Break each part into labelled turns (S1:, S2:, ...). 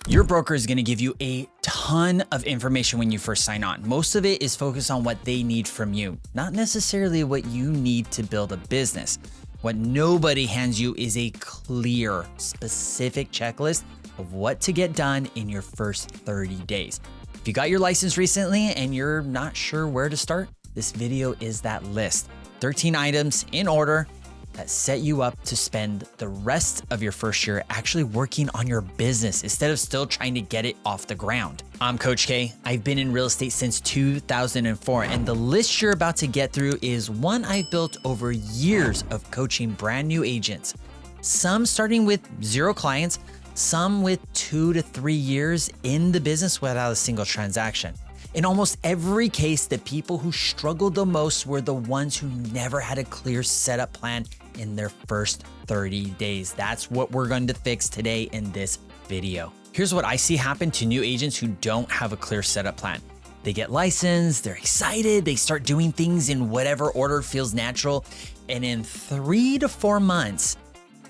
S1: Your broker is going to give you a ton of information when you first sign on. Most of it is focused on what they need from you, not necessarily what you need to build a business. What nobody hands you is a clear, specific checklist of what to get done in your first 30 days. If you got your license recently and you're not sure where to start, this video is that list. 13 items in order that set you up to spend the rest of your first year actually working on your business instead of still trying to get it off the ground. I'm Coach K. I've been in real estate since 2004, and the list you're about to get through is one I've built over years of coaching brand new agents. Some starting with 0 clients, some with 2 to 3 years in the business without a single transaction. In almost every case, the people who struggled the most were the ones who never had a clear setup plan in their first 30 days. That's what we're going to fix today in this video. Here's what I see happen to new agents who don't have a clear setup plan. They get licensed, they're excited, they start doing things in whatever order feels natural, and in 3 to 4 months,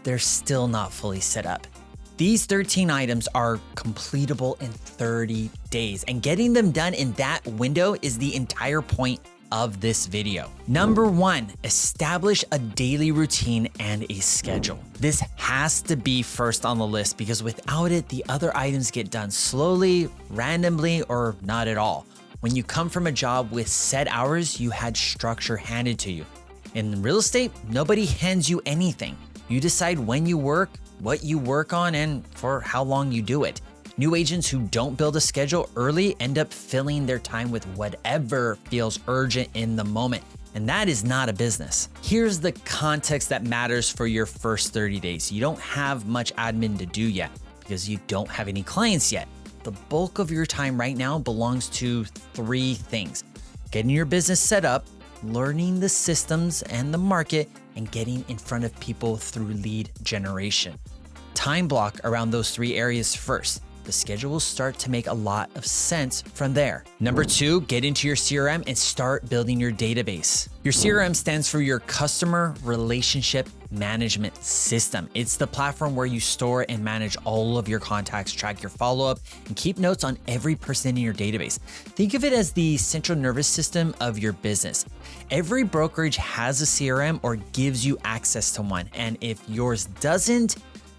S1: they're still not fully set up. These 13 items are completable in 30 days, and getting them done in that window is the entire point of this video. Number 1, establish a daily routine and a schedule. This has to be first on the list because without it, the other items get done slowly, randomly, or not at all. When you come from a job with set hours, you had structure handed to you. In real estate, nobody hands you anything. You decide when you work, what you work on, and for how long you do it. New agents who don't build a schedule early end up filling their time with whatever feels urgent in the moment, and that is not a business. Here's the context that matters for your first 30 days. You don't have much admin to do yet because you don't have any clients yet. The bulk of your time right now belongs to 3 things: getting your business set up, learning the systems and the market, and getting in front of people through lead generation. Time block around those 3 areas first. The schedule will start to make a lot of sense from there. Number 2, get into your CRM and start building your database. Your CRM stands for your Customer Relationship Management System. It's the platform where you store and manage all of your contacts, track your follow-up, and keep notes on every person in your database. Think of it as the central nervous system of your business. Every brokerage has a CRM or gives you access to one, and if yours doesn't,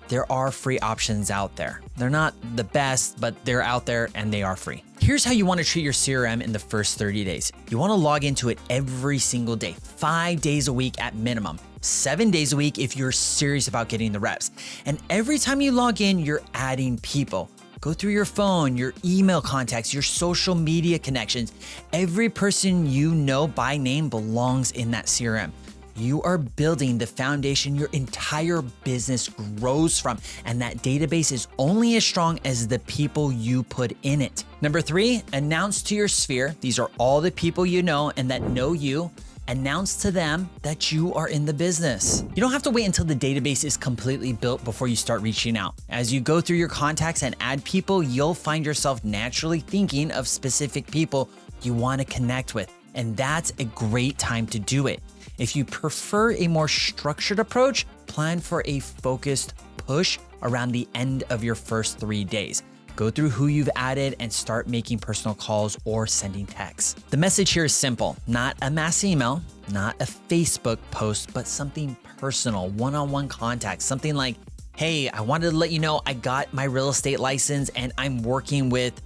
S1: there are free options out there. They're not the best, but they're out there and they are free. Here's how you want to treat your CRM in the first 30 days. You want to log into it every single day, 5 days a week at minimum, 7 days a week if you're serious about getting the reps. And every time you log in, you're adding people. Go through your phone, your email contacts, your social media connections. Every person you know by name belongs in that CRM. You are building the foundation your entire business grows from, and that database is only as strong as the people you put in it. Number 3, announce to your sphere. These are all the people you know and that know you. Announce to them that you are in the business. You don't have to wait until the database is completely built before you start reaching out. As you go through your contacts and add people, you'll find yourself naturally thinking of specific people you want to connect with, and that's a great time to do it. If you prefer a more structured approach, plan for a focused push around the end of your first 3 days. Go through who you've added and start making personal calls or sending texts. The message here is simple: not a mass email, not a Facebook post, but something personal, one-on-one contact. Something like, hey, I wanted to let you know I got my real estate license and I'm working with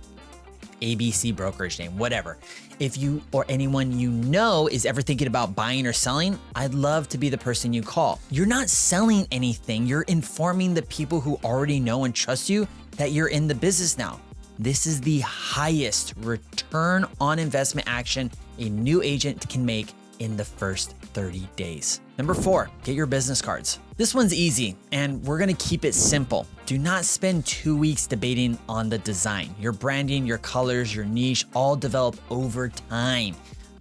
S1: ABC brokerage name, whatever. If you or anyone you know is ever thinking about buying or selling, I'd love to be the person you call. You're not selling anything. You're informing the people who already know and trust you that you're in the business now. This is the highest return on investment action a new agent can make in the first 30 days. Number 4, get your business cards. This one's easy, and we're gonna keep it simple. Do not spend 2 weeks debating on the design. Your branding, your colors, your niche, all develop over time.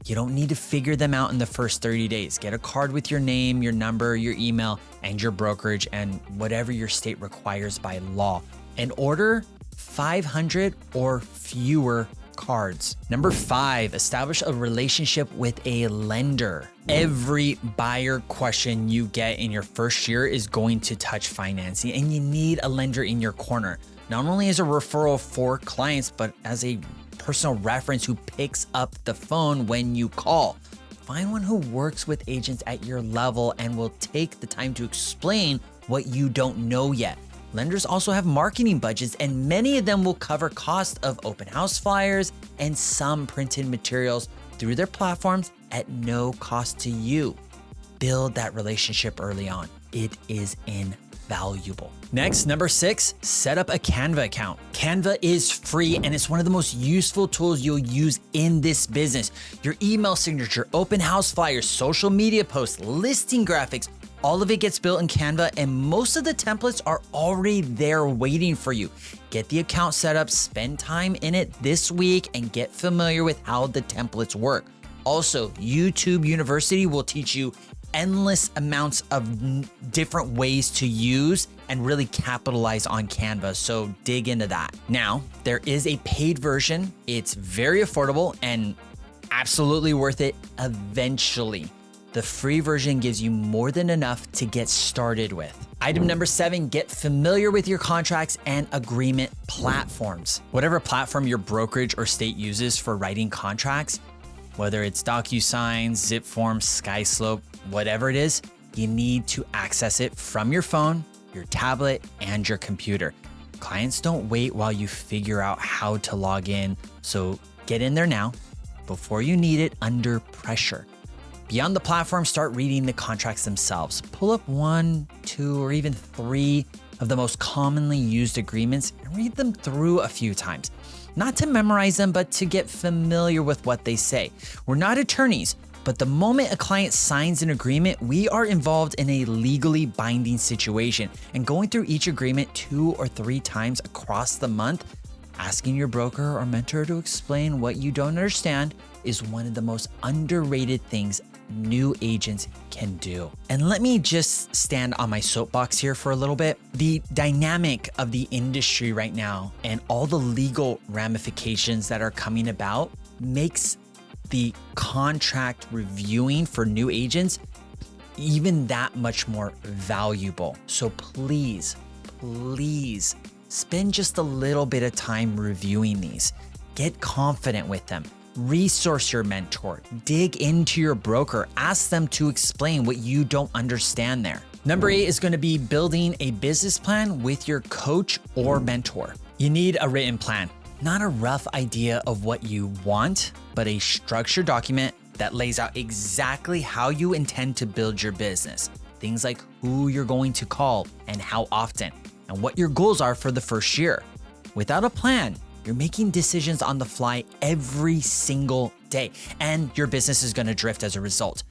S1: You don't need to figure them out in the first 30 days. Get a card with your name, your number, your email, and your brokerage, and whatever your state requires by law. And order 500 or fewer cards. Number 5, establish a relationship with a lender. Every buyer question you get in your first year is going to touch financing, and you need a lender in your corner. not only as a referral for clients, but as a personal reference who picks up the phone when you call. Find one who works with agents at your level and will take the time to explain what you don't know yet. Lenders also have marketing budgets, and many of them will cover cost of open house flyers and some printed materials through their platforms at no cost to you. Build that relationship early on. It is invaluable. Next, number 6, set up a Canva account. Canva is free and it's one of the most useful tools you'll use in this business. Your email signature, open house flyers, social media posts, listing graphics, all of it gets built in Canva, and most of the templates are already there waiting for you. Get the account set up, spend time in it this week, and get familiar with how the templates work. Also, YouTube University will teach you endless amounts of different ways to use and really capitalize on Canva, so dig into that. Now, there is a paid version. It's very affordable and absolutely worth it eventually. The free version gives you more than enough to get started with. Item number 7, get familiar with your contracts and agreement platforms. Whatever platform your brokerage or state uses for writing contracts, whether it's DocuSign, ZipForm, SkySlope, whatever it is, you need to access it from your phone, your tablet, and your computer. Clients don't wait while you figure out how to log in, so get in there now before you need it under pressure. Beyond the platform, start reading the contracts themselves. Pull up 1, 2, or even 3 of the most commonly used agreements and read them through a few times. Not to memorize them, but to get familiar with what they say. We're not attorneys, but the moment a client signs an agreement, we are involved in a legally binding situation. And going through each agreement 2 or 3 times across the month, asking your broker or mentor to explain what you don't understand is one of the most underrated things new agents can do. And let me just stand on my soapbox here for a little bit. The dynamic of the industry right now and all the legal ramifications that are coming about makes the contract reviewing for new agents even that much more valuable. So please spend just a little bit of time reviewing these. Get confident with them. Resource your mentor, dig into your broker, ask them to explain what you don't understand there. Number 8 is going to be building a business plan with your coach or mentor. You need a written plan, not a rough idea of what you want, but a structured document that lays out exactly how you intend to build your business. Things like who you're going to call and how often, and what your goals are for the first year. Without a plan, you're making decisions on the fly every single day, and your business is going to drift as a result.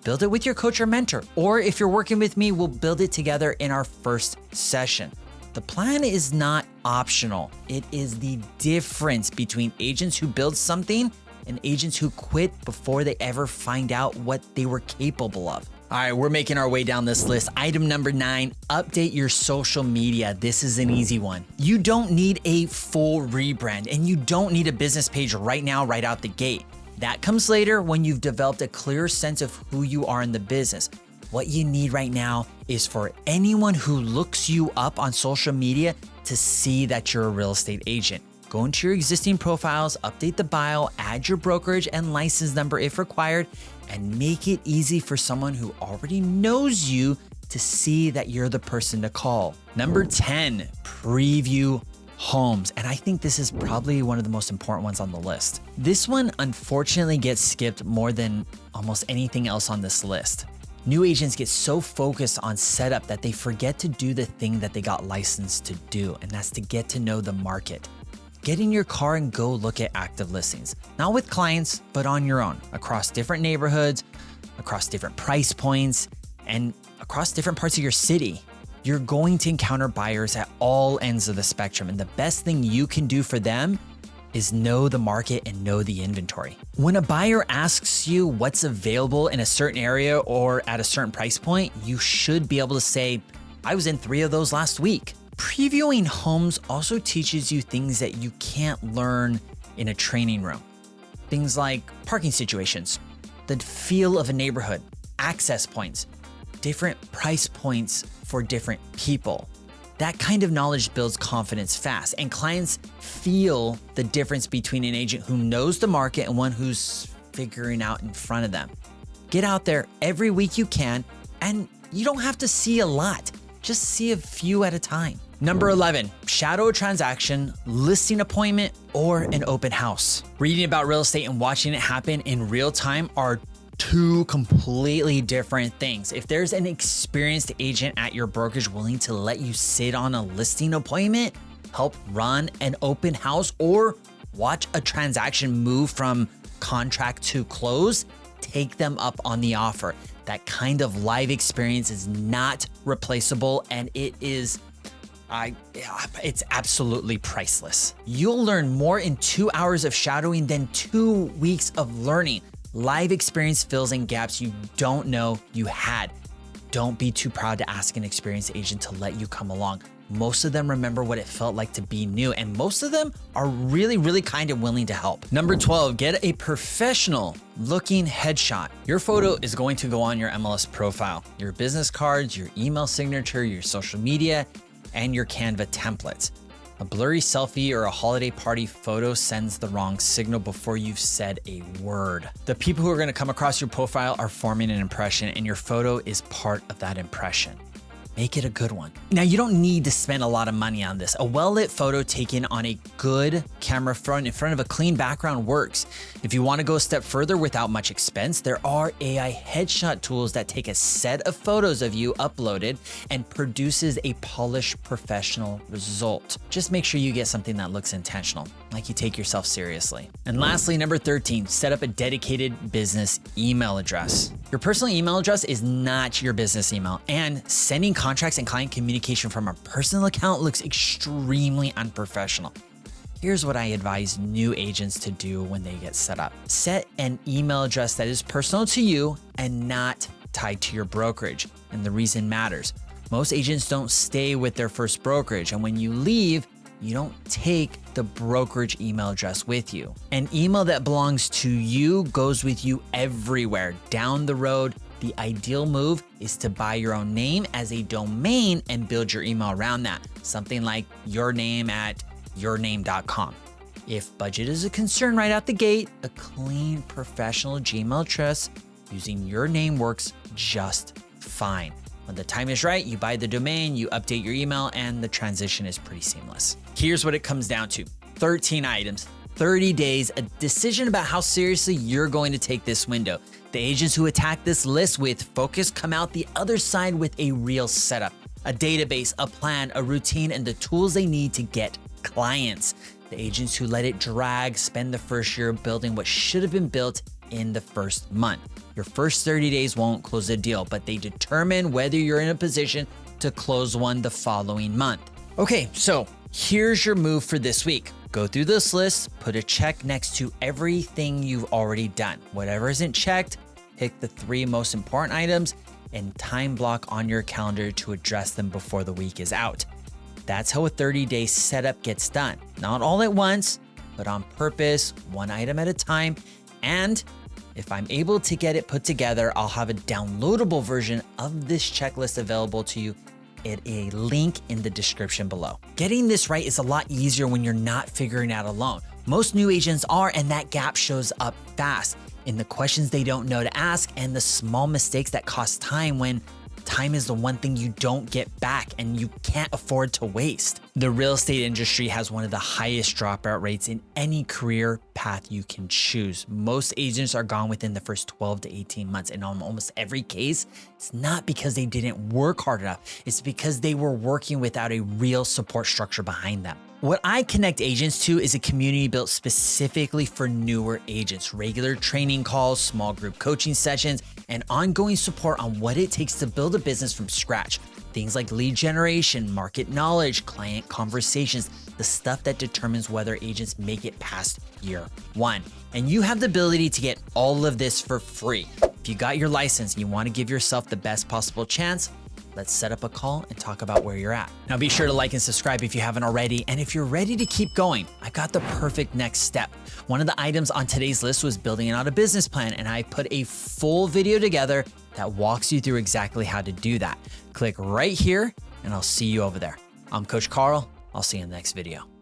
S1: Build it with your coach or mentor, or if you're working with me, we'll build it together in our first session. The plan is not optional. It is the difference between agents who build something and agents who quit before they ever find out what they were capable of. All right, we're making our way down this list. Item number 9, update your social media. This is an easy one. You don't need a full rebrand, and you don't need a business page right now, right out the gate. That comes later when you've developed a clear sense of who you are in the business. What you need right now is for anyone who looks you up on social media to see that you're a real estate agent. Go into your existing profiles, update the bio, add your brokerage and license number if required, and make it easy for someone who already knows you to see that you're the person to call. Number 10, preview homes. And I think this is probably one of the most important ones on the list. This one unfortunately gets skipped more than almost anything else on this list. New agents get so focused on setup that they forget to do the thing that they got licensed to do, and that's to get to know the market. Get in your car and go look at active listings, not with clients, but on your own, across different neighborhoods, across different price points, and across different parts of your city. You're going to encounter buyers at all ends of the spectrum, and the best thing you can do for them is know the market and know the inventory. When a buyer asks you what's available in a certain area or at a certain price point, you should be able to say, I was in 3 of those last week. Previewing homes also teaches you things that you can't learn in a training room. Things like parking situations, the feel of a neighborhood, access points, different price points for different people. That kind of knowledge builds confidence fast, and clients feel the difference between an agent who knows the market and one who's figuring out in front of them. Get out there every week you can, and you don't have to see a lot. Just see a few at a time. Number 11, shadow a transaction, listing appointment, or an open house. Reading about real estate and watching it happen in real time are two completely different things. If there's an experienced agent at your brokerage willing to let you sit on a listing appointment, help run an open house, or watch a transaction move from contract to close, take them up on the offer. That kind of live experience is not replaceable, and it's absolutely priceless. You'll learn more in 2 hours of shadowing than 2 weeks of learning. Live experience fills in gaps you don't know you had. Don't be too proud to ask an experienced agent to let you come along. Most of them remember what it felt like to be new, and most of them are really, really kind and willing to help. Number 12, get a professional looking headshot. Your photo is going to go on your MLS profile, your business cards, your email signature, your social media, and your Canva templates. A blurry selfie or a holiday party photo sends the wrong signal before you've said a word. The people who are going to come across your profile are forming an impression, and your photo is part of that impression. Make it a good one. Now, you don't need to spend a lot of money on this. A well-lit photo taken on a good camera front in front of a clean background works. If you want to go a step further without much expense, there are AI headshot tools that take a set of photos of you uploaded and produces a polished professional result. Just make sure you get something that looks intentional, like you take yourself seriously. And lastly, number 13, set up a dedicated business email address. Your personal email address is not your business email, and sending contracts and client communication from a personal account looks extremely unprofessional. Here's what I advise new agents to do when they get set up. Set an email address that is personal to you and not tied to your brokerage. And the reason matters. Most agents don't stay with their first brokerage, and when you leave, you don't take the brokerage email address with you. An email that belongs to you goes with you everywhere. Down the road, the ideal move is to buy your own name as a domain and build your email around that. Something like yourname@yourname.com. If budget is a concern right out the gate, a clean, professional Gmail address using your name works just fine. When the time is right, you buy the domain, you update your email, and the transition is pretty seamless. Here's what it comes down to. 13 items, 30 days, a decision about how seriously you're going to take this window. The agents who attack this list with focus come out the other side with a real setup, a database, a plan, a routine, and the tools they need to get clients. The agents who let it drag spend the first year building what should have been built in the first month. Your first 30 days won't close a deal, but they determine whether you're in a position to close one the following month. Okay, so here's your move for this week. Go through this list, put a check next to everything you've already done. Whatever isn't checked, pick the 3 most important items and time block on your calendar to address them before the week is out. That's how a 30-day setup gets done. Not all at once, but on purpose, one item at a time. And if I'm able to get it put together, I'll have a downloadable version of this checklist available to you at a link in the description below. Getting this right is a lot easier when you're not figuring out alone. Most new agents are, and that gap shows up fast in the questions they don't know to ask and the small mistakes that cost time when time is the one thing you don't get back and you can't afford to waste. The real estate industry has one of the highest dropout rates in any career path you can choose. Most agents are gone within the first 12 to 18 months. And in almost every case, it's not because they didn't work hard enough. It's because they were working without a real support structure behind them. What I connect agents to is a community built specifically for newer agents, regular training calls, small group coaching sessions, and ongoing support on what it takes to build a business from scratch. Things like lead generation, market knowledge, client conversations, the stuff that determines whether agents make it past year 1. And you have the ability to get all of this for free. If you got your license and you want to give yourself the best possible chance, let's set up a call and talk about where you're at. Now be sure to like and subscribe if you haven't already. And if you're ready to keep going, I got the perfect next step. One of the items on today's list was building out a business plan, and I put a full video together that walks you through exactly how to do that. Click right here and I'll see you over there. I'm Coach Carl. I'll see you in the next video.